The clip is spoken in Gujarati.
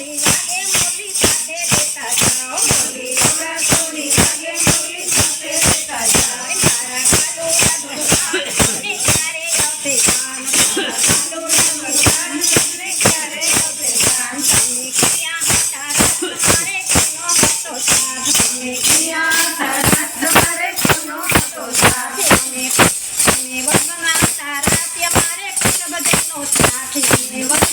સોની વાગે મોરલી સાથે લેતા જાઓ મોરલી ડમરા સોની વાગે મોરલી સાથે લેતા જાઓ મારા કાલોડા ભગવાન તમને ક્યારે આવશે કાન મારા કાલોડા ભગવાન તમને ક્યારે આવશે કાન તમને ક્યાં હતા રાત મારે કોનો હતો સાથ તમને ક્યાં હતા રાત મારે કોનો હતો સાથ તમે વનમાં તારા ત્યાં મારે કૃષ્ણ ભજનનો સાથ